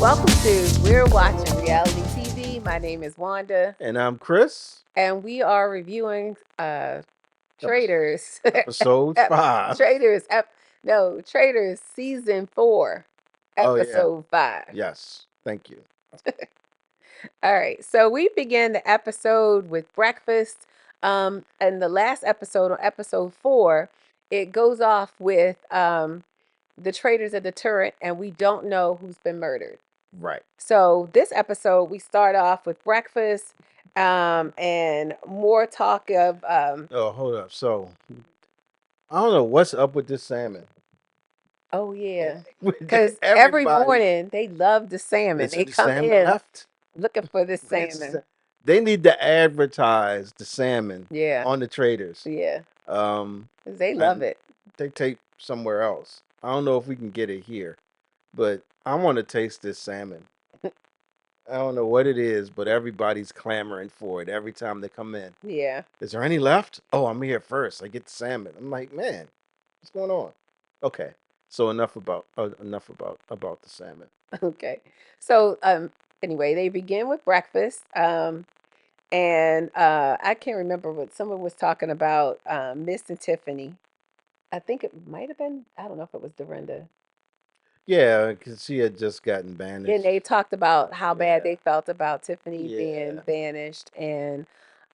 Welcome to We're Watching Reality TV. My name is Wanda, And I'm Chris. and we are reviewing Epi- Traitors. Episode 5. Traitors. Traitors season 4, Oh, yeah. episode 5. Yes. Thank you. All right, so we begin the episode with breakfast. And the last episode, on episode 4, it goes off with the traitors at the turret, and we don't know who's been murdered. Right. So this episode, we start off with breakfast, and more talk of Oh, hold up. So, I don't know what's up with this salmon. oh yeah, With because every everybody. morning they love the They salmon. They said the come salmon in left. looking for the Where's the salmon. They need to advertise the salmon Yeah, on the traders. yeah, Um, 'cause they love and it. they take somewhere else. I don't know if we can get it here, but I want to taste this salmon. I don't know what it is, but everybody's clamoring for it every time they come in. Yeah. Is there any left? Oh, I'm here first. I get the salmon. I'm like, man, what's going on? Okay, so enough about the salmon. Okay. So anyway, they begin with breakfast. And I can't remember what someone was talking about Miss and Tiffany. I think it might have been, I don't know if it was Dorinda. Yeah, because she had just gotten And banished. they talked about how bad Yeah, they felt about Tiffany being yeah, banished, and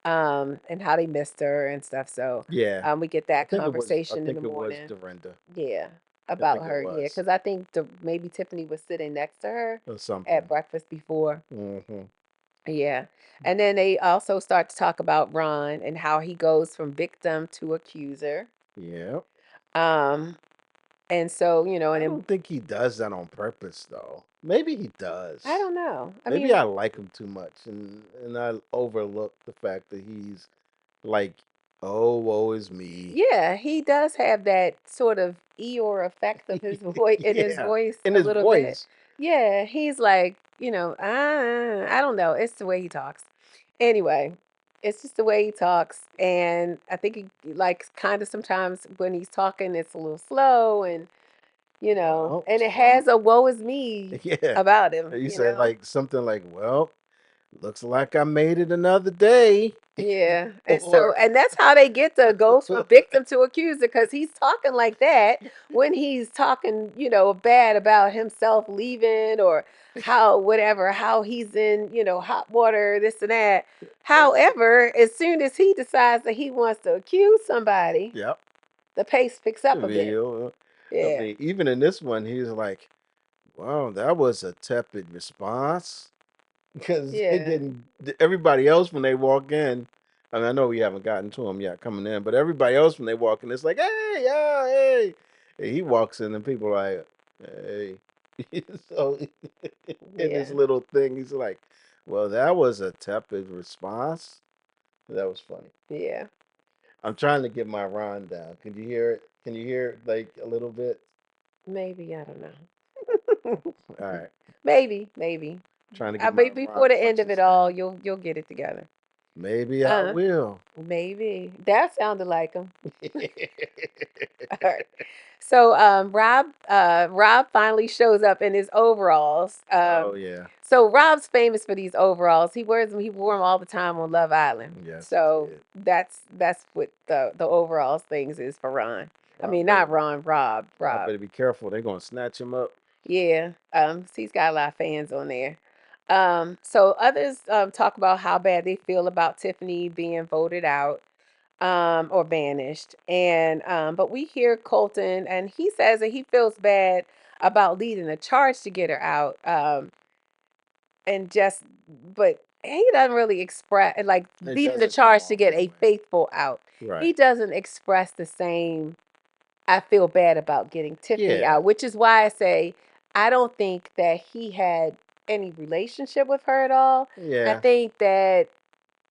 how they missed her and stuff. So yeah. we get I that think it was. I conversation in the think it was morning. Dorinda. Yeah, I about think it her. Yeah, was because I think maybe Tiffany was sitting next to her or at something. breakfast before. Hmm. Yeah. And then they also start to talk about Ron and how he goes from victim to accuser. Yeah. Um, and so, and I then don't think he does that on purpose, though. Maybe he I does. don't know. I Maybe mean, I like him too much, and I overlook the fact that he's like, oh, woe is me. yeah, he does have that sort of Eeyore effect of his voice in his Yeah, voice in a his little bit. voice. Yeah, he's like, I don't know. It's the way he talks. Anyway, it's just the way he talks, and I think he likes kind of sometimes when he's talking, it's a little slow, Well, and it some has a woe is me yeah. about him, He said like something like, "Well, looks like I made it another day," Yeah, and so or and that's how they get the goes from victim to accuser because he's talking like that when he's talking, bad about himself leaving or how he's in, hot water, this and that. However, as soon as he decides that he wants to accuse somebody, yep. the pace picks up I a bit. Yeah. mean, even in this one, he's like, "Wow, that was a tepid response." Because it Yeah. didn't. Everybody else when they walk in, I mean, I know we haven't gotten to him yet coming in, but everybody else when they walk in, it's like, hey, yeah, hey. And he walks in and people are like, hey. So in this Yeah. little thing, he's like, well, that was a tepid response. That was funny. Yeah. I'm trying to get my rhyme down. Can you hear it? Can you hear it like a little bit? Maybe, I don't know. All right. Maybe. Trying to get my But before rhyme the end of it punches all, down. you'll get it together. Maybe I Uh, will. Maybe that sounded like him. All right. So Rob finally shows up in his overalls. Oh yeah. So Rob's famous for these overalls. He wears them. He wore them all the time on Love Island. Yes, he So did. that's what the overalls things is for Ron. I I mean, better not Ron. Rob. I Rob. better be careful. They're gonna snatch him up. Yeah. He's got a lot of fans on there. So others talk about how bad they feel about Tiffany being voted out or banished. And but we hear Colton, and he says that he feels bad about leading a charge to get her out. And just, but he doesn't really express like It leading the doesn't come charge to off get that a way. faithful out. Right. He doesn't express the same. I feel bad about getting Tiffany Yeah. out, which is why I say I don't think that he had any relationship with her at all. I Yeah. think that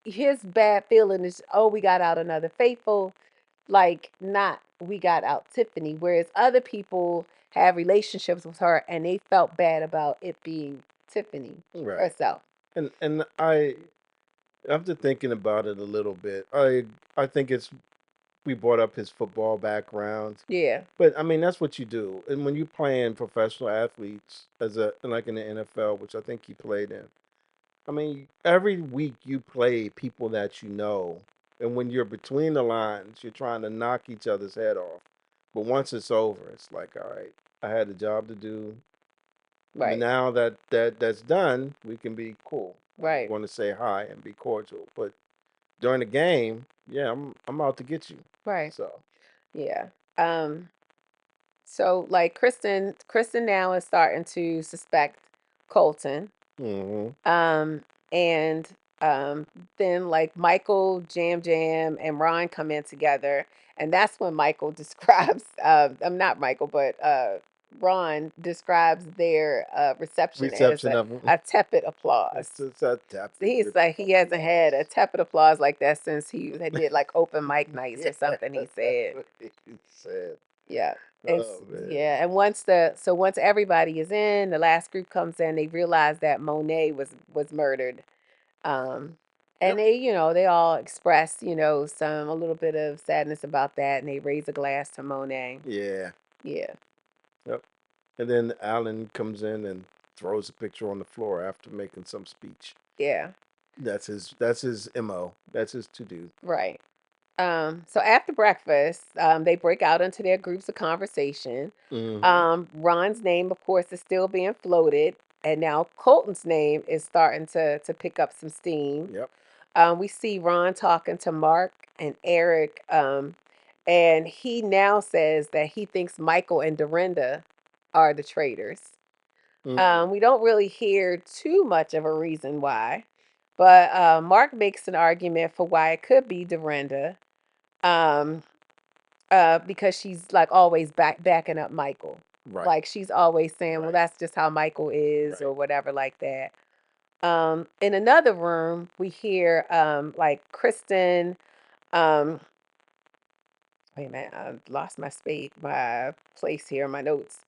his bad feeling is, oh, we got out another faithful, like not we got out Tiffany. Whereas other people have relationships with her and they felt bad about it being Tiffany Right. herself. And I after thinking about it a little bit, I think it's we brought up his football background. Yeah. But I mean, that's what you do. And when you're playing professional athletes as a like in the NFL, which I think he played in, I mean, every week you play people that you know, and when you're between the lines, you're trying to knock each other's head off. But once it's over, it's like, all right, I had a job to do. Right. Now that's done, we can be cool. I'm Right. going to say hi and be cordial. But during the game, yeah, I'm out to get you. Right. So, Yeah. Um, so like Kristen now is starting to suspect Colton. hmm Um, and then like Michael, Jam Jam, and Ron come in together, and that's when Michael describes I'm not Michael, but Ron describes their reception as reception of them. a tepid applause. It's a tap So he's like he hasn't had a tepid applause like that since he did like open mic nights Yeah, or something. He that's said, what he said. yeah. Oh man. Yeah, and once everybody is in, the last group comes in, they realize that Monet was murdered. Um, and Yep. they all express, some a little bit of sadness about that, and they raise a glass to Monet. Yeah. Yeah, Yep. And then Alan comes in and throws a picture on the floor after making some speech. yeah, That's his MO. That's his to do. right. So after breakfast, they break out into their groups of conversation. hmm Ron's name, of course, is still being floated, and now Colton's name is starting to pick up some steam. Yep. We see Ron talking to Mark and Eric, and he now says that he thinks Michael and Dorinda are the traitors. hmm We don't really hear too much of a reason why, but Mark makes an argument for why it could be Dorinda, um, because she's like always backing up Michael. Right. Like she's always saying, "Well, Right. that's just how Michael is," Right. or whatever like that. In another room, we hear like Kristen. Um, Wait a minute, I lost my place here in my notes.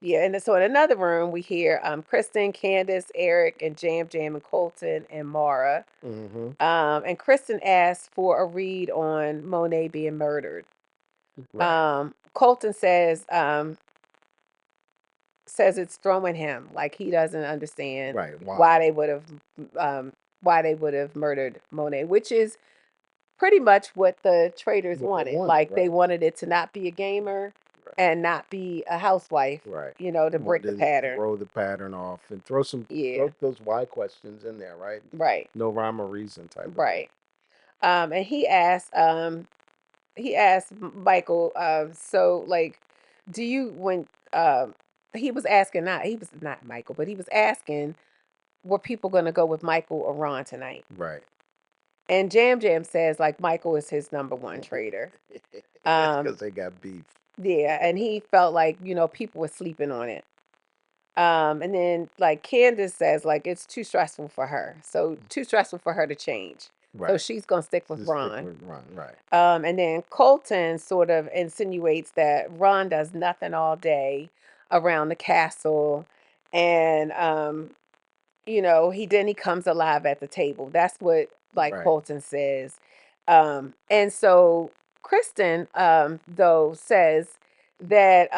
Yeah, and so in another room, we hear Kristen, Candace, Eric, and Jam Jam, and Colton and Mara. hmm And Kristen asks for a read on Monet being murdered. Right. Colton says it's throwing him, like he doesn't understand Right. Why? why they would have um, why they would have murdered Monet, which is pretty much what the traders What they wanted. wanted. Like they Right. wanted it to not be a gamer Right. and not be a housewife, Right. to break the Wanted to pattern. throw the pattern off and Yeah, throw those why questions in there. Right. right, No rhyme or reason type of thing. right. And he asked Michael, so like, do you when he was asking, not he was not Michael, but he was asking, were people gonna go with Michael or Ron tonight? Right. And Jam Jam says like Michael is his number one trader. That's Um, because they got beef. yeah, and he felt like people were sleeping on it. And then like Candace says, like it's too stressful for her. So too stressful for her to change. So Right. she's gonna stick with Just stick Ron. with Ron. Right. And then Colton sort of insinuates that Ron does nothing all day around the castle. And he comes alive at the table. That's what like Right. Colton says. And so Kristen though says that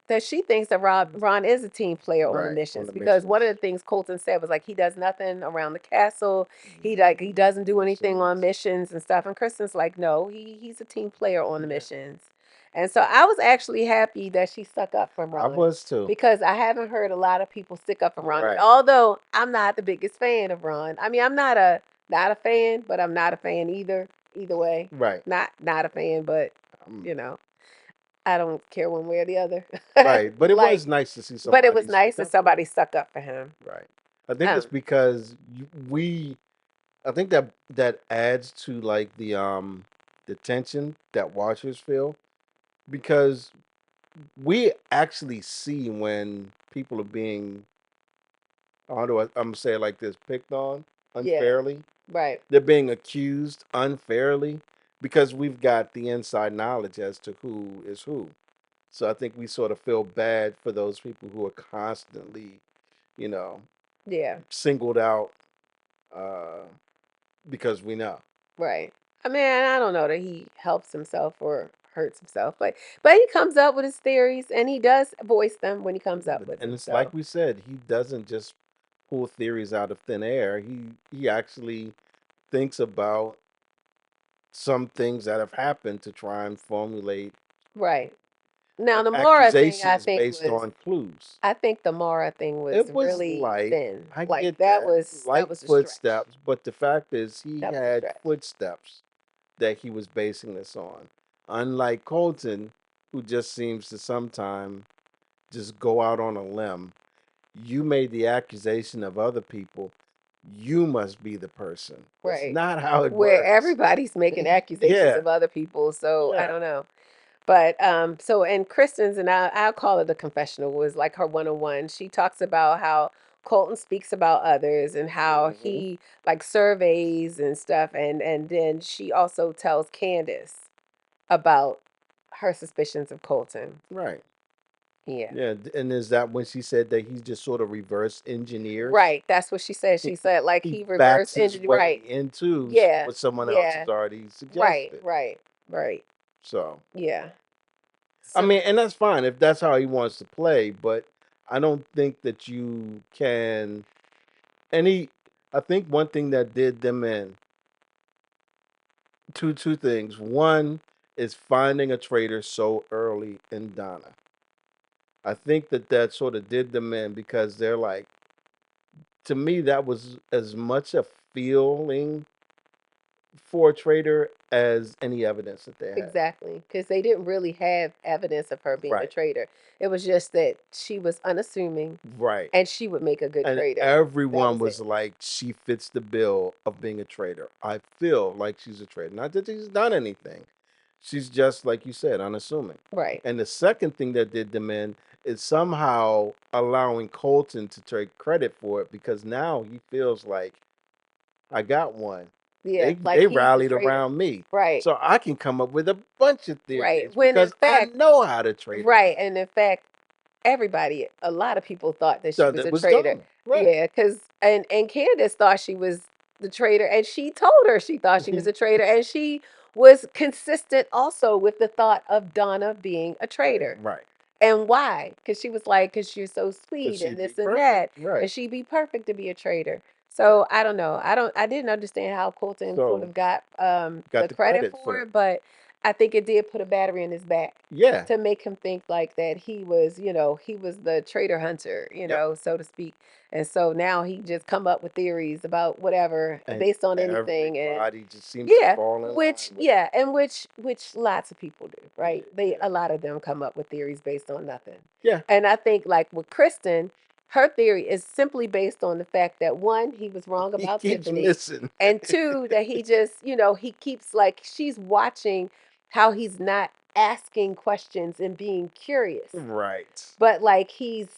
that she thinks that Ron is a team player on the Right. On missions, the because one of missions. the things Colton said was like he does nothing around the castle. He Mhm. doesn't do anything on Missions. missions and stuff. And Kristen's like, no, he's a team player on the Yeah. missions. And so I was actually happy that she stuck up for I Ron, was too. because I haven't heard a lot of people stick up for Ron. Right. Although I'm not the biggest fan of Ron. I mean, I'm not a fan, but I'm not a fan either. Either way, Right. not a fan, but Um, you know, I don't care one way or the other. right. But it Like, was nice to see but it was somebody nice stick that up for him. somebody stuck up for him. Right. I think it's Um, because I think that adds to like the tension that watchers feel because we actually see when people are being, I'm gonna say it like this, picked on yeah, unfairly. right, They're being accused unfairly because we've got the inside knowledge as to who is who. So I think we sort of feel bad for those people who are constantly, you know, yeah, singled out uh, because we know. right. I mean, I don't know that he helps himself or hurts himself, but he comes up with his theories and he does voice them when he comes up with And them. it's So like we said, he doesn't just pull theories out of thin air. He actually thinks about some things that have happened to try and formulate right now, the Mara thing accusations based on clues. I think the Mara thing was It was really light. thin. I Like get that. that Light was a stretch. footsteps, but the fact is he That was a had stretch. footsteps that he was basing this on. Unlike Colton, who just seems to sometimes just go out on a limb. You made the accusation of other people. You must be the person. That's Right. not how it Where works. everybody's making accusations Yeah. of other people, so I Yeah. don't know. But so and Kristen's and I'll call it a confessional was like her 101. She talks about how Colton speaks about others and how Hmm. he like surveys and stuff and then she also tells Candace about her suspicions of Colton. Right. Yeah. Yeah. And is that when she said that he just sort of reverse engineers? Right. That's what she said. He, She said like he he backs reverse his engineered way right. into Yeah. what someone else Yeah. has already Right. suggested. Right. Right. So, Yeah. I So mean, and that's fine if that's how he wants to play, but I don't think that you can. And I think one thing that did them in two things. One is finding a traitor so early in Donna. I think that that sort of did them in because they're like, to me, that was as much a feeling for a traitor as any evidence that they had. exactly, because they didn't really have evidence of her being a Right, traitor. It was just that she was unassuming right. and she would make a good And traitor. That everyone was was it. like, she fits the bill of being a traitor. I feel like she's a traitor. Not that she's done anything. She's just, like you said, unassuming. Right. And the second thing that did them in is somehow allowing Colton to take credit for it because now he feels like I got one. Yeah, like They he's the rallied traitor. around me. Right. So I can come up with a bunch of Right. theories When in because I fact, know how to traitor right, people. and in fact, everybody, a lot of people thought that she So was that a was traitor. done. Right. Yeah, because and Candace thought she was the traitor, and she told her she thought she was a traitor, and she was consistent also with the thought of Donna being a traitor. Right. And why? Because she was like, because you're so Because sweet and she'd be this and perfect. that, Right. and she'd be perfect to be a traitor. Right. So I don't know. I didn't understand how Colton sort So of got got the the credit credit for for that. it, but I think it did put a battery in his back Yeah. to make him think like that he was, he was the traitor hunter, Yep. so to speak. And so now he just come up with theories about whatever And based on anything and everybody just seems to yeah, fall in which line with yeah, and which lots of people do, it. right? They Yeah. a lot of them come up with theories based on nothing. Yeah. And I think like with Kristen, her theory is simply based on the fact that one, he was wrong He about keeps Tiffany, missing. and two, that he just, he keeps like she's watching how he's not asking questions and being curious, Right. but like he's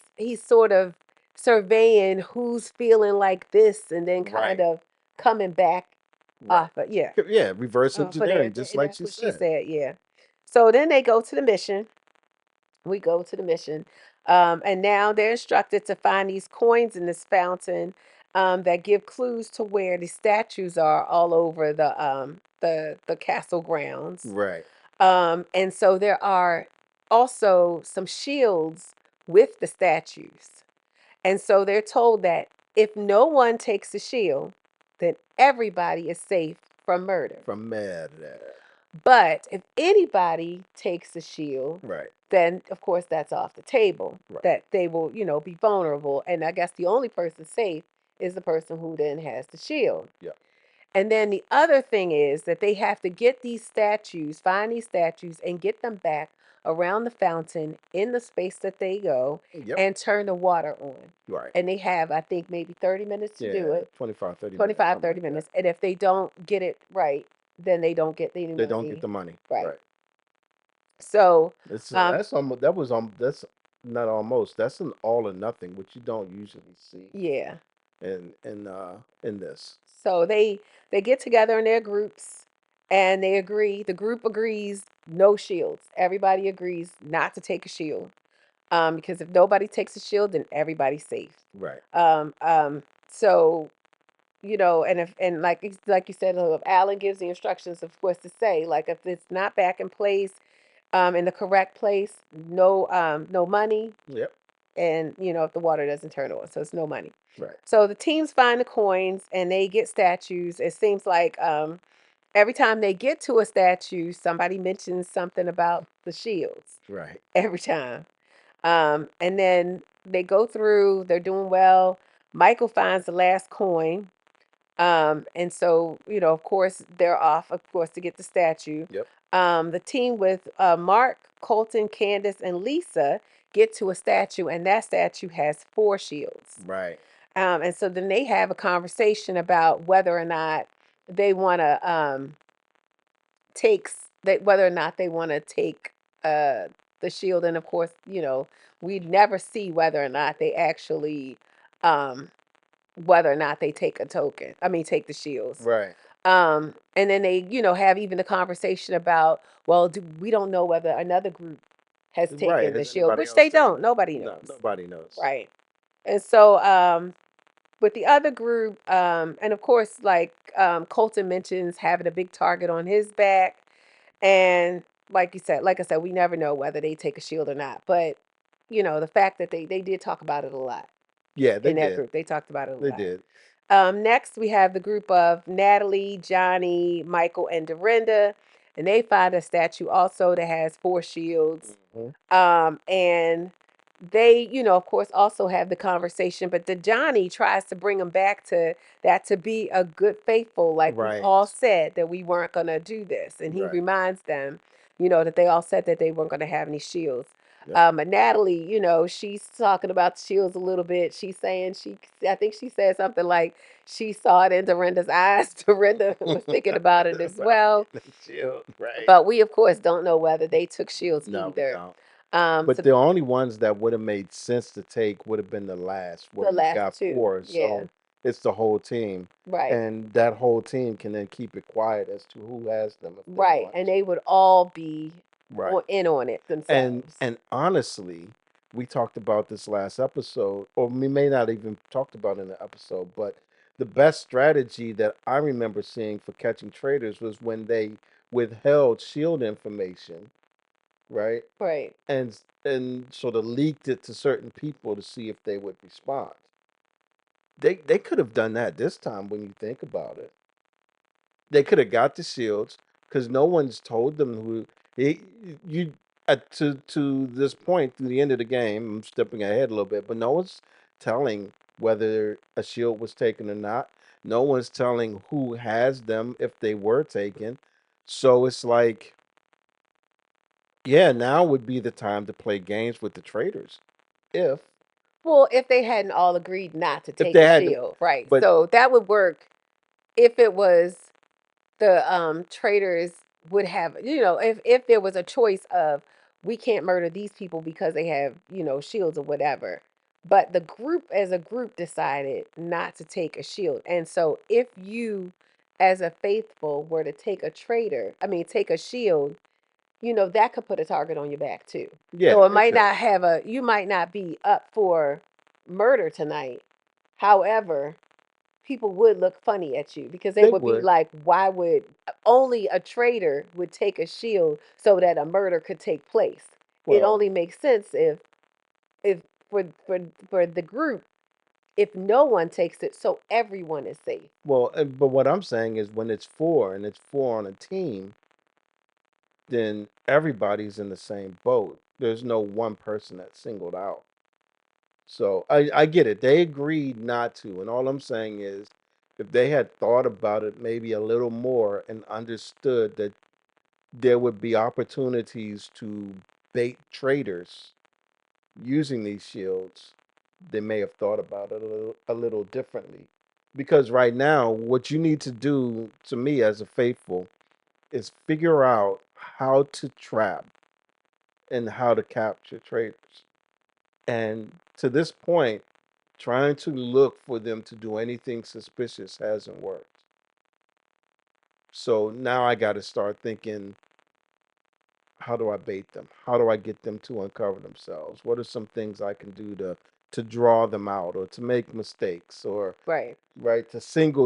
sort of surveying who's feeling like this and then kind Right. of coming back Right. off of yeah Yeah. Reverse for there. engineering, just like That's she what she said. said. Yeah. So then they go to the mission. We go to the mission, and now they're instructed to find these coins in this fountain that give clues to where the statues are all over the castle grounds. Right. And so there are also some shields with the statues. And so they're told that if no one takes the shield, then everybody is safe from murder. From mad. But if anybody takes the shield, Right. then of course that's off the table. Right. That they will, be vulnerable. And I guess the only person safe is the person who then has the shield. Yeah. And then the other thing is that they have to get these statues, find these statues, and get them back around the fountain in the space that they go Yep. and turn the water on. Right. And they have, I think, maybe 30 minutes to do Yeah. it 25, 30 minutes, 25, something 30 like that. minutes. And if they don't get it right, then they don't get any They don't get money. the money. Right. Right. So, It's um, that's almost that was that's not almost that's an all or nothing, which you don't usually see yeah. in this. So they get together in their groups and they agree. The group agrees no shields. Everybody agrees not to take a shield. Because if nobody takes a shield, then everybody's safe. Right. So and if and like you said, if Alan gives the instructions, of course, to say like if it's not back in place, in the correct place, no money, Yep. and if the water doesn't turn on, so it's no money. Right. So the teams find the coins and they get statues. It seems like every time they get to a statue, somebody mentions something about the shields. Right. Every time. And then they go through, they're doing well. Michael finds the last coin. And so, of course, they're off, of course, to get the statue. Yep. The team with Mark, Colton, Candace, and Lisa get to a statue, and that statue has four shields. Right. And so then they have a conversation about whether or not they want to whether or not they want to take the shield. And of course, we never see whether or not they actually um whether or not they take a token. I mean, take the shields. Right. And then they, have even the conversation about, well, we don't know whether another group has Right. taken the Has shield, anybody which else they taken don't. it? Nobody No, knows. nobody knows. Right. And so with the other group, and of course, like Colton mentions having a big target on his back. And like I said, we never know whether they take a shield or not. But, the fact that they did talk about it a lot Yeah, they in that did. group. They talked about it a They lot. did. Next, we have the group of Natalie, Johnny, Michael, and Dorinda. And they find a statue also that has four shields. Hmm. And they, of course, also have the conversation, but the Johnny tries to bring them back to that, to be a good faithful, like we Right. all said that we weren't going to do this. And he Right. reminds them, that they all said that they weren't going to have any shields. Yep. But Natalie, she's talking about the shields a little bit. She's saying I think she said something like she saw it in Dorinda's eyes. Dorinda was thinking about it as About well. getting the shield. Right. But we, of course, don't know whether they took shields No, we either. don't. But So the only ones that would have made sense to take would have been the last, where the you last got two, four. yeah, So it's the whole team, right, and that whole team can then keep it quiet as to who has them if they right, want and to. they would all be Right. in on it themselves. And honestly, we talked about this last episode, or we may not even talked about it in the episode, but the best strategy that I remember seeing for catching traitors was when they withheld shield information, right? Right. And sort of leaked it to certain people to see if they would respond. They could have done that this time when you think about it. They could have got the shields because no one's told them who they, you to this point through the end of the game. I'm stepping ahead a little bit, but no one's telling whether a shield was taken or not. No one's telling who has them if they were taken. So it's like, yeah, now would be the time to play games with the traders. If Well, if they hadn't all agreed not to if take they a had to, shield, right? but So that would work if it was the traders would have, if there was a choice of we can't murder these people because they have, shields or whatever. But the group as a group decided not to take a shield. And so if you as a faithful were to take a traitor, I mean take a shield, that could put a target on your back too. yeah, So it it might could. not have you might not be up for murder tonight. However, people would look funny at you because they They would be would. like, why would only a traitor would take a shield so that a murder could take place? It Well, only makes sense if for the group, if no one takes it, so everyone is safe. but what I'm saying is when it's four and it's four on a team, then everybody's in the same boat. There's no one person that's singled out. So I get it. They agreed not to, and all I'm saying is if they had thought about it maybe a little more and understood that there would be opportunities to bait traders using these shields, they may have thought about it a little differently. Because right now, what you need to do to me as a faithful is figure out how to trap and how to capture traders. And to this point, trying to look for them to do anything suspicious hasn't worked. So now I got to start thinking, how do I bait them? How do I get them to uncover themselves? What are some things I can do to to draw them out or to make mistakes or Right. right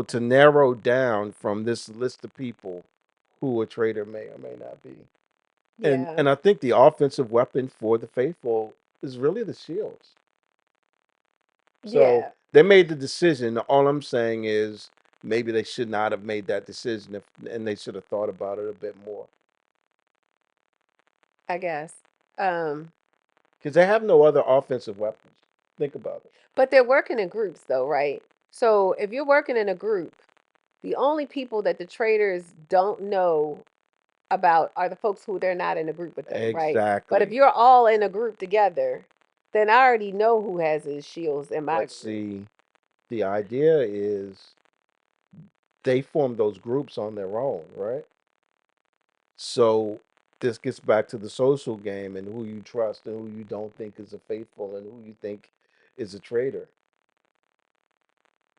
to narrow down from this list of people who a traitor may or may not be. Yeah. And I think the offensive weapon for the faithful is really the shields. So Yeah. they made the decision. All I'm saying is maybe they should not have made that decision if, and they should have thought about it a bit more. I guess. Um, Because they have no other offensive weapons. Think about it. but they're working in groups though, right? So if you're working in a group, the only people that the traders don't know about are the folks who they're not in a group with them, right? But if Exactly. you're all in a group together, then I already know who has his shields in my But group. see, the idea is they form those groups on their own, right? So this gets back to the social game and who you trust and who you don't think is a faithful and who you think is a traitor.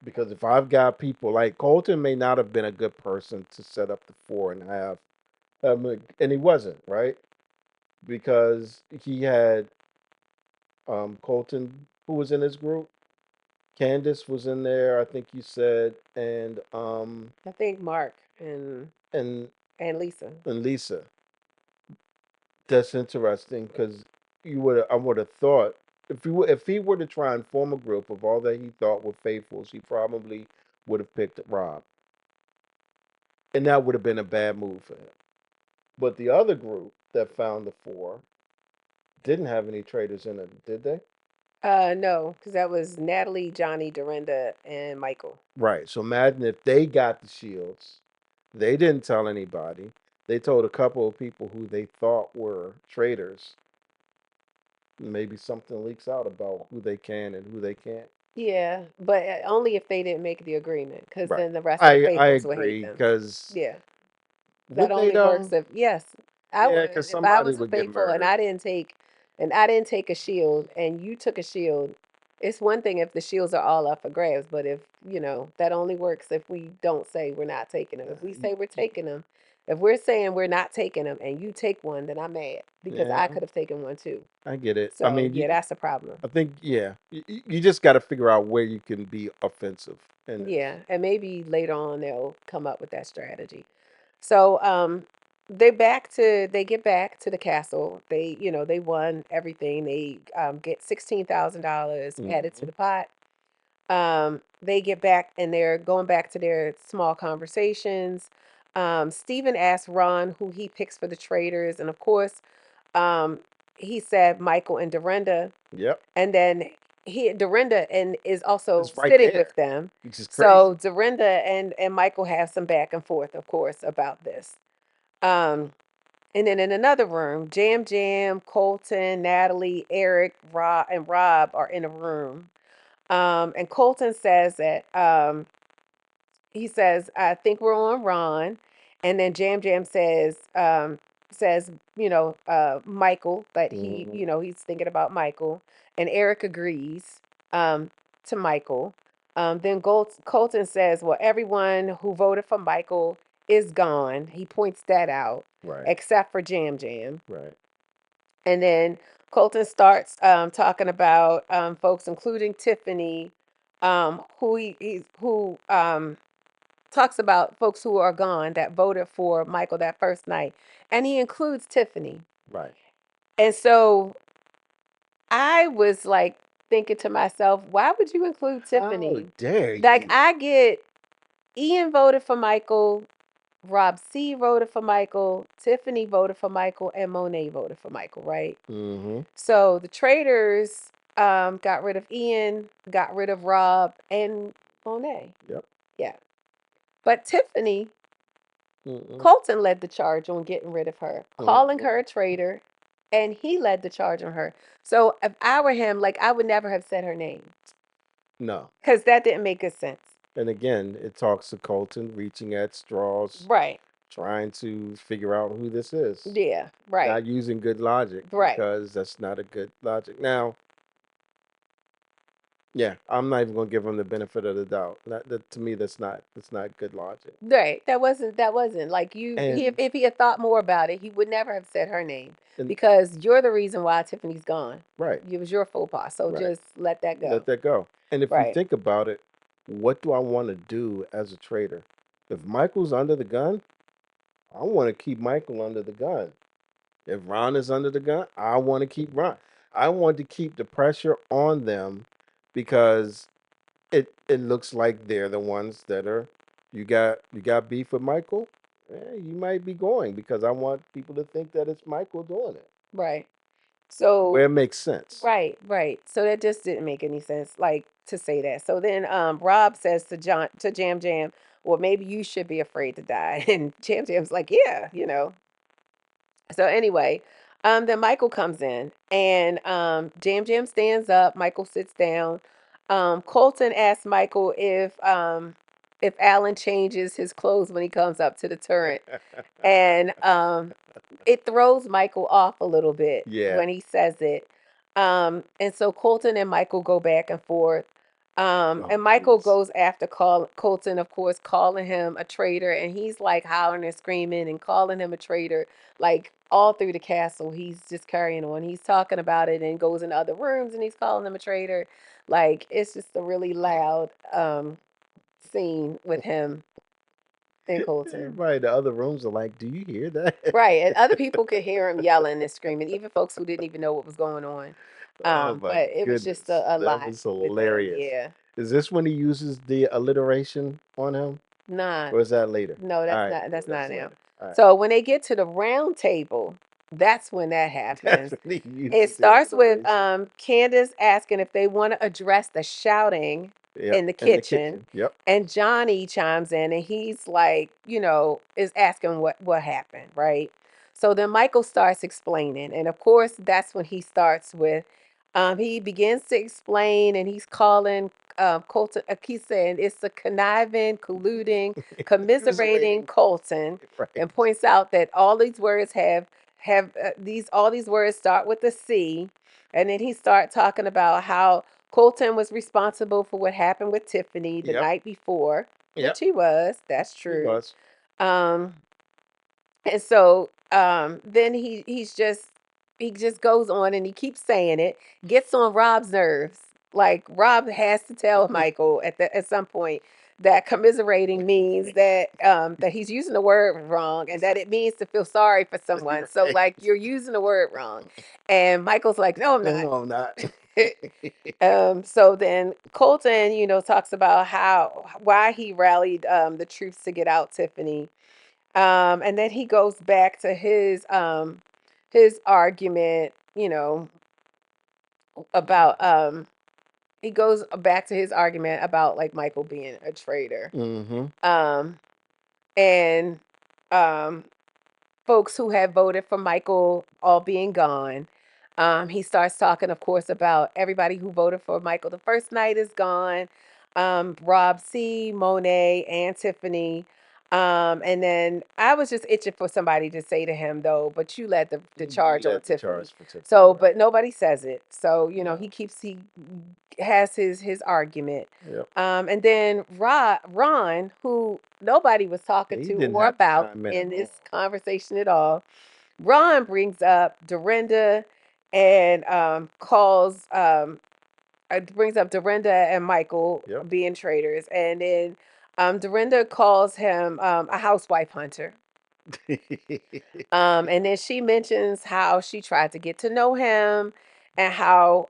Because if I've got people like Colton may not have been a good person to set up the 4.5, and he wasn't, right? Because he had Colton who was in his group. Candace was in there, I think you said, I think Mark and and Lisa. and Lisa. That's interesting because I would have thought if he were to try and form a group of all that he thought were faithfuls, he probably would have picked Rob, and that would have been a bad move for him. But the other group that found the four didn't have any traitors in it, did they? No, because that was Natalie, Johnny, Dorinda, and Michael. Right. So imagine if they got the shields, they didn't tell anybody. They told a couple of people who they thought were traitors. Maybe something leaks out about who they can and who they can't. Yeah, but only if they didn't make the agreement, because Right. then the rest of the I faithfuls would hate agree them. because Yeah, that would they only works though? if yes, I Yeah, would. because If I somebody was a would get faithful murdered. and I didn't take a shield and you took a shield, it's one thing if the shields are all up for grabs, but if that only works if we don't say we're not taking them. If we say we're taking them, if we're saying we're not taking them and you take one, then I'm mad because I Yeah, could have taken one too. I get it. I So mean, yeah, that's a problem. I think yeah, you just got to figure out where you can be offensive in this. Yeah, and maybe later on they'll come up with that strategy. So they get back to the castle. They won everything. They get $16,000 added to Hmm. the pot. They get back and they're going back to their small conversations. Stephen asks Ron who he picks for the traders, and of course, um, he said Michael and Dorinda, Yep, and then Dorinda and is also it's right sitting there, with them. which is So crazy. Dorinda and Michael have some back and forth, of course, about this. Um, and then in another room, Jam, Colton, Natalie, Eric, Rob are in a room. And Colton says that he says, "I think we're on Ron," and then Jam says Michael, that Hmm. he's thinking about Michael, and Eric agrees to Michael. Then Colton says, "Well, everyone who voted for Michael is gone." He points that out, Right, except for Jam, right. and then Colton starts talking about folks, including Tiffany, who talks about folks who are gone that voted for Michael that first night, and he includes Tiffany. Right. And so I was like thinking to myself, why would you include How Tiffany? dare Like you? I get Ian voted for Michael, Rob C voted for Michael, Tiffany voted for Michael, and Monet voted for Michael, right? Hmm. So the traders got rid of Ian, got rid of Rob and Monet. Yep. Yeah. But Tiffany, Mm-mm. Colton led the charge on getting rid of her, calling Hmm. her a traitor, and he led the charge on her. So if I were him, like I would never have said her name No. because that didn't make good sense. And again, it talks to Colton reaching at straws, Right. trying to figure out who this is. Yeah. Right. Not using good logic Right. because that's not a good logic. Now, Yeah, I'm not even gonna give him the benefit of the doubt. That to me, that's not good logic. Right. That wasn't like you he And if he had thought more about it, he would never have said her name and because you're the reason why Tiffany's gone. right, It was your faux pas. So right. just let that Let go. that go. And if you Right. think about it, what do I want to do as a trader? If Michael's under the gun, I want to keep Michael under the gun. If Ron is under the gun, I want to keep Ron. I want to keep the pressure on them because it looks like they're the ones that are you got beef with Michael. You might be going because I want people to think that it's Michael doing it. Right. So Where it makes sense. right, right. So that just didn't make any sense, like to say that. So then Rob says to Jam Jam, well, maybe you should be afraid to die. And Jam Jam's like, yeah. So anyway, then Michael comes in and Jam Jam stands up, Michael sits down. Colton asks Michael if Alan changes his clothes when he comes up to the turret. And it throws Michael off a little bit Yeah. when he says it. And so Colton and Michael go back and forth. Oh, And Michael jeez. goes after Colton, of course, calling him a traitor. And he's like howling and screaming and calling him a traitor, like all through the castle. He's just carrying on. He's talking about it and goes in other rooms and he's calling him a traitor. Like it's just a really loud scene with him and Colton. Everybody in the other rooms are like, "Do you hear that?" Right, and other people could hear him yelling and screaming, even folks who didn't even know what was going on. Oh my But it was just goodness, a that lot was with them, hilarious. yeah. Is this when he uses the alliteration on him, Nah, or is that later? no, All that's right, not well, that's not that's now. later. All right, So when they get to the round table, that's when that that's happens. when he It uses the starts with alliteration. Candace asking if they want to address the shouting Yep, in the in the kitchen, kitchen. Yep. and Johnny chimes in and he's like, is asking what happened, right? So then Michael starts explaining, and of course that's when he starts with he begins to explain and he's calling Colton, he's saying it's a conniving, colluding, commiserating Commiserating. Colton, Right. and points out that all these words have these all these words start with a C, and then he start talking about how Colton was responsible for what happened with Tiffany the Yep. night before, Yep. which he was. That's He true. was. Um, and so then he just goes on and he keeps saying it, gets on Rob's nerves. Like Rob has to tell Michael at some point that commiserating means that he's using the word wrong and that it means to feel sorry for someone. So Right. like you're using the word wrong. And Michael's like, no, I'm No, not. no, I'm not. So then Colton, talks about how why he rallied the troops to get out Tiffany. And then he goes back to his argument, about he goes back to his argument about like Michael being a traitor. Mm-hmm. Um and um folks who have voted for Michael all being gone. He starts talking, of course, about everybody who voted for Michael the first night is gone. Rob C, Monet, and Tiffany. And then I was just itching for somebody to say to him though, but you led the You charge on led the Tiffany. charge for Tiffany, So, right? but nobody says it. So, No. he has his argument. Yep. And then Ron, who nobody was talking He to didn't or have to about chime in at in this all. conversation at all, Ron brings up Dorinda and brings up Dorinda and Michael Yep. being traitors, and then Dorinda calls him a housewife hunter. And then she mentions how she tried to get to know him and how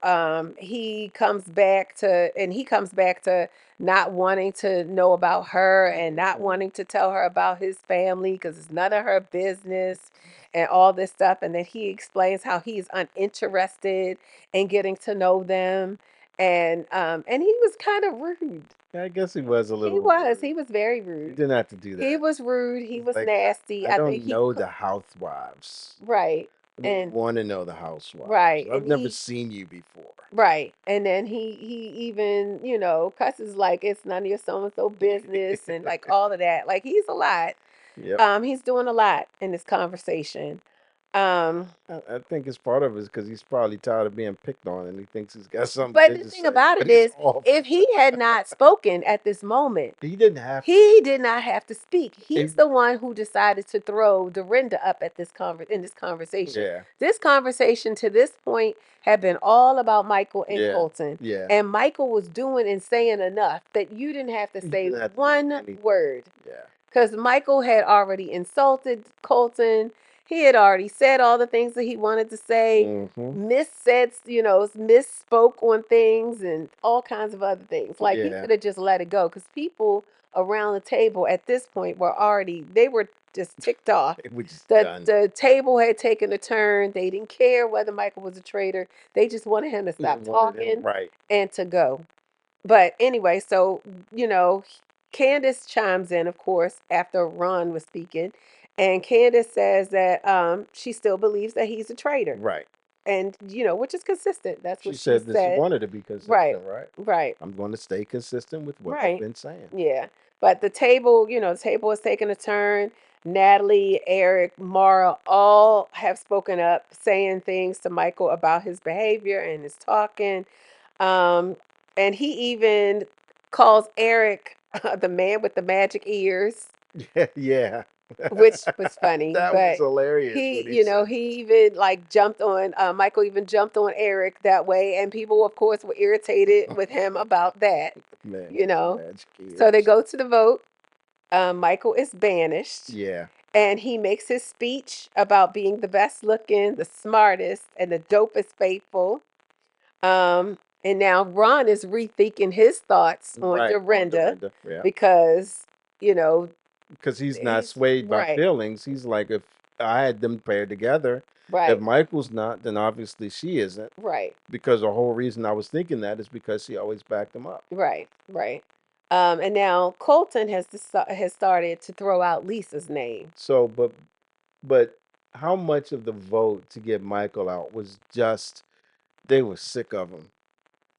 he comes back to not wanting to know about her and not wanting to tell her about his family because it's none of her business and all this stuff. And then he explains how he's uninterested in getting to know them. And he was kind of rude. I guess he was a He little was. rude. He was very He rude. didn't have to do He that. was rude. He He's was like, nasty. I I think don't he know the housewives. right. I don't And want to know the housewives. right. I've And never he seen you before. right. And then he even, cusses like it's none of your so and so business and like all of that. Like he's a lot. Yep. He's doing a lot in this conversation. Um, I think it's part of it because he's probably tired of being picked on and he thinks he's got something but good the to thing say, about but it he's is, off. if he had not spoken at this moment, He didn't have to. he did not have to speak. If, He's the one who decided to throw Dorinda up at in this conversation. yeah, This conversation to this point had been all about Michael and yeah, Colton. yeah. And Michael was doing and saying enough that you didn't have to You say didn't have to do one anything. word. Yeah. Because Michael had already insulted Colton. He had already said all the things that he wanted to say, Mm-hmm. missaid, misspoke on things and all kinds of other things. Like he Yeah. could have just let it go because people around the table at this point they were just ticked off. It was just The done. the table had taken a turn. They didn't care whether Michael was a traitor. They just wanted him to They stop wanted him talking right. and to go. But anyway, so, Candace chimes in, of course, after Ron was speaking, and Candace says that she still believes that he's a traitor, Right. and which is consistent. That's She what she said that she said. wanted to be Right, consistent, right? right, I'm going to stay consistent with what I've right. been saying. Yeah, but the table is taking a turn. Natalie, Eric, Mara all have spoken up, saying things to Michael about his behavior and his talking. Um, and he even calls Eric the man with the magic ears, Yeah, yeah. which was funny. That was But hilarious he, when he said he even like jumped on Michael even jumped on Eric that way, and people, of course, were irritated with him about that. man You with the know, magic so they ears. go to the vote. Michael is banished, Yeah, and he makes his speech about being the best looking, the smartest, and the dopest faithful. And now Ron is rethinking his thoughts on right, on Dorinda Dorinda. Yeah, because, you know, because he's not he's swayed by right, feelings. He's like, if I had them paired together, if right, Michael's not, then obviously she isn't. right, Because the whole reason I was thinking that is because she always backed him up. right, right. And now Colton has started to throw out Lisa's name. So, but how much of the vote to get Michael out was just they were sick of him?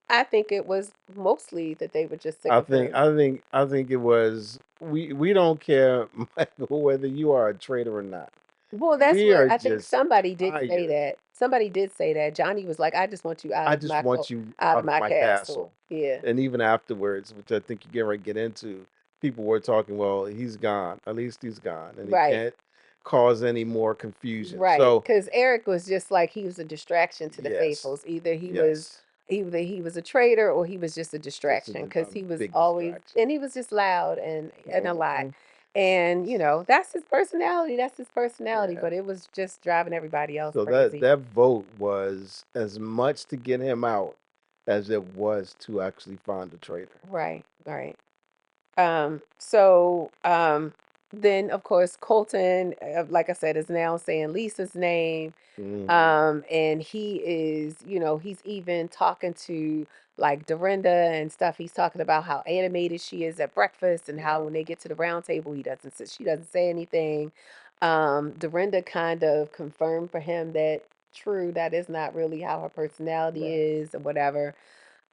I think it was mostly that they were just sick I of think him. I think I think it was we don't care, Michael, whether you are a traitor or not. Well, that's We what are I think just somebody did say tired. that. Somebody did say that. Johnny was like, "I just want you I just want you out of out of my my castle." castle. Yeah. And even afterwards, which I think you get ready to get into, people were talking, well, he's gone. At least he's gone. And he Right. can't cause any more confusion. Right, So because Eric was just like he was a distraction to the yes. faithfuls. Yes. Either he was a traitor or he was just a Just distraction because a he was big always distraction. and he was just loud and a lot. Hmm. And that's his personality. That's his personality. Yeah. But it was just driving everybody else So crazy. that vote was as much to get him out as it was to actually find a traitor. Right, right. Then of course Colton, like I said, is now saying Lisa's name. Hmm. And he is, he's even talking to like Dorinda and stuff. He's talking about how animated she is at breakfast and how Yeah. when they get to the round table, she doesn't say anything. Dorinda kind of confirmed for him that true, that is not really how her personality Right. is or whatever.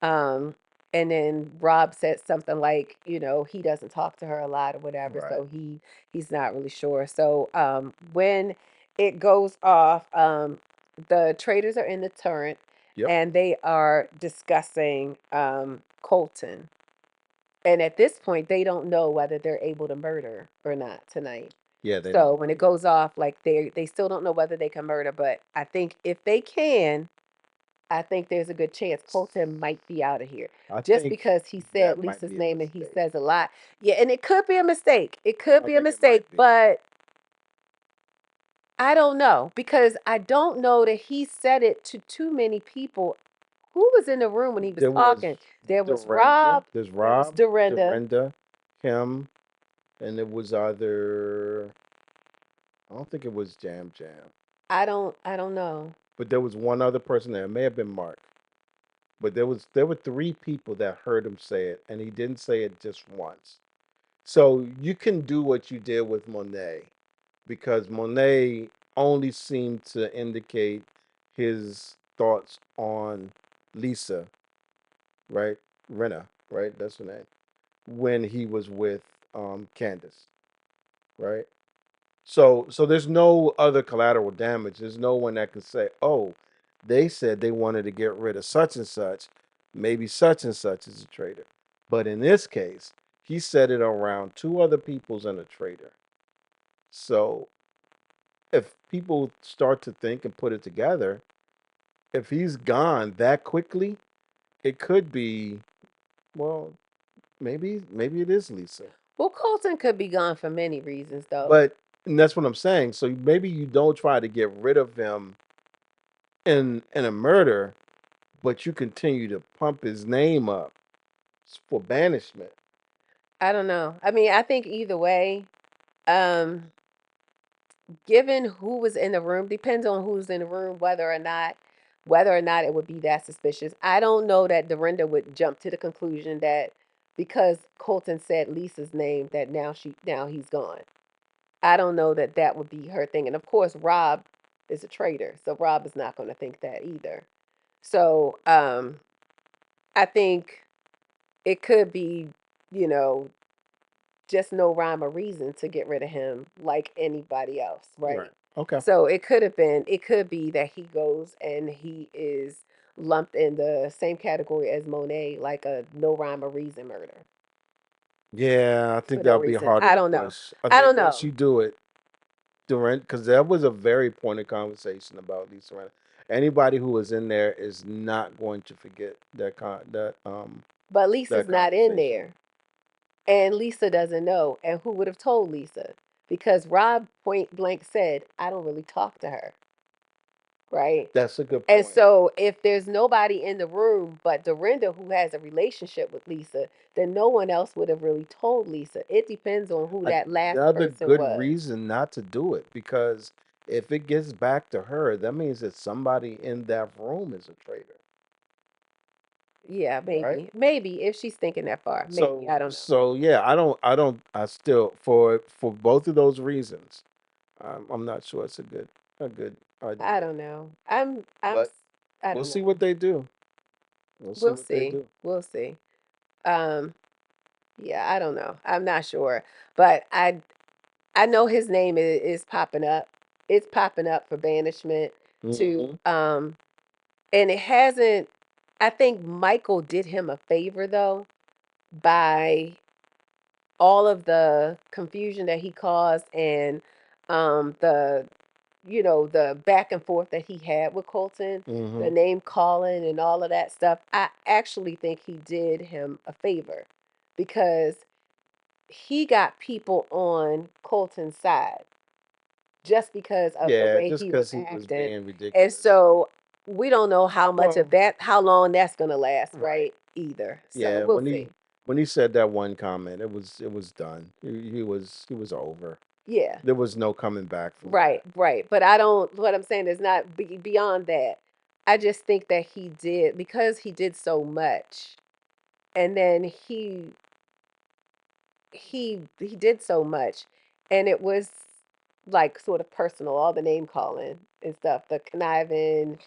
Um, and then Rob said something like, he doesn't talk to her a lot or whatever, Right. so he's not really sure. So when it goes off, the traders are in the turret Yep. and they are discussing Colton. And at this point, they don't know whether they're able to murder or not tonight. Yeah, they So don't when know it yet. goes off, like they still don't know whether they can murder, but I think if they can, I think there's a good chance Colton might be out of here I just think because he said that might Lisa's be a name and he mistake. says a lot. Yeah, and it could be a mistake. It could I be a think it mistake, might be. but I don't know because I don't know that he said it to too many people. Who was in the room when he was There was talking? There was Dorinda. Rob, There's there was Rob, Dorinda. Dorinda, him, and it was either I don't think it was Jam Jam, I don't know. but there was one other person there. It may have been Mark, but there were three people that heard him say it, and he didn't say it just once. So you can do what you did with Monet, because Monet only seemed to indicate his thoughts on Lisa, right? Rena, right? That's her name. When he was with Candace, right? So there's no other collateral damage. There's no one that can say, "Oh, they said they wanted to get rid of such and such. Maybe such and such is a traitor." But in this case, he said it around two other peoples and a traitor. So if people start to think and put it together, if he's gone that quickly, it could be, well, maybe it is Lisa. Well, Colton could be gone for many reasons, though. But and that's what I'm saying. So maybe you don't try to get rid of him in a murder, but you continue to pump his name up for banishment. I don't know. I mean, I think either way, um, given who was in the room, depends on who's in the room, whether or not it would be that suspicious. I don't know that Dorinda would jump to the conclusion that because Colton said Lisa's name that now he's gone. I don't know that that would be her thing. And of course, Rob is a traitor, so Rob is not going to think that either. So I think it could be, you know, just no rhyme or reason to get rid of him like anybody else, Right. right? Okay. So it could be that he goes and he is lumped in the same category as Monet, like a no rhyme or reason murder Yeah, I for think no that'll be reason. harder I to don't know. push. I I think don't once know. you do it, Durant, because that was a very pointed conversation about Lisa Rinna. Anybody who was in there is not going to forget But Lisa's that not in conversation. there. And Lisa doesn't know. And who would have told Lisa? Because Rob point blank said, I don't really talk to her. Right. That's a good And point. so if there's nobody in the room but Dorinda who has a relationship with Lisa, then no one else would have really told Lisa. It depends on who that last Another person good was. reason not to do it, because if it gets back to her, that means that somebody in that room is a traitor, Yeah, right? maybe. Maybe if she's thinking that far. Maybe. So I don't know. so yeah, I still, for both of those reasons, I'm not sure it's a good idea. I don't know. But I we'll don't see know. what they do. We'll see We'll what they see. do. We'll see. Um yeah, I don't know. I'm not sure. But I know his name is popping up. It's popping up for banishment to Hmm. and it hasn't. I think Michael did him a favor though by all of the confusion that he caused and the the back and forth that he had with Colton, the Hmm. name calling and all of that stuff. I actually think he did him a favor because he got people on Colton's side just because of the Yeah, way just he was because he was acting. being And ridiculous. so we don't know how much of Well, that, how long that's going to last, right. right? Either. So Yeah, we'll see. when he said that one comment, it was done. He was over. Yeah. There was no coming back from Right, that. right. But I don't, what I'm saying is not beyond that. I just think that he did, because he did so much. And then he did so much and it was like sort of personal, all the name calling and stuff, the conniving,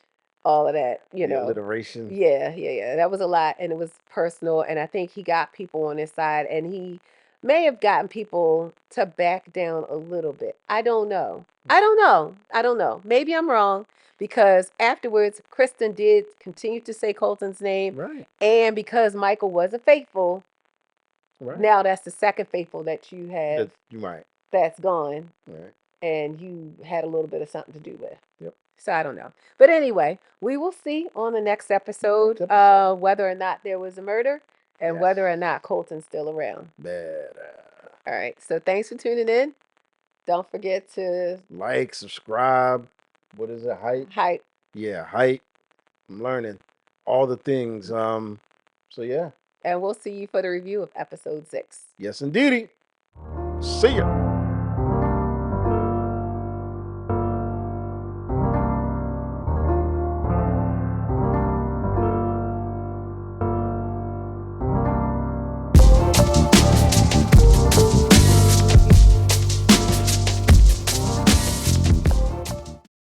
all of that, you The know. alliteration. Yeah, yeah, yeah. That was a lot and it was personal and I think he got people on his side and he may have gotten people to back down a little bit. I don't know. I don't know. I don't know. Maybe I'm wrong because afterwards Kristen did continue to say Colton's name Right. and because Michael wasn't faithful, Right. now that's the second faithful that you have That's right. that's gone Right. and you had a little bit of something to do with. Yep. So I don't know. But anyway, we will see on the next Next episode episode. whether or not there was a murder and Yes. whether or not Colton's still around. Better. All right. So thanks for tuning in. Don't forget to Like, subscribe. What is it? Hype? hype Yeah, hype. I'm learning all the things. So yeah. and we'll see you for the review of episode 6. Yes indeedy. See ya.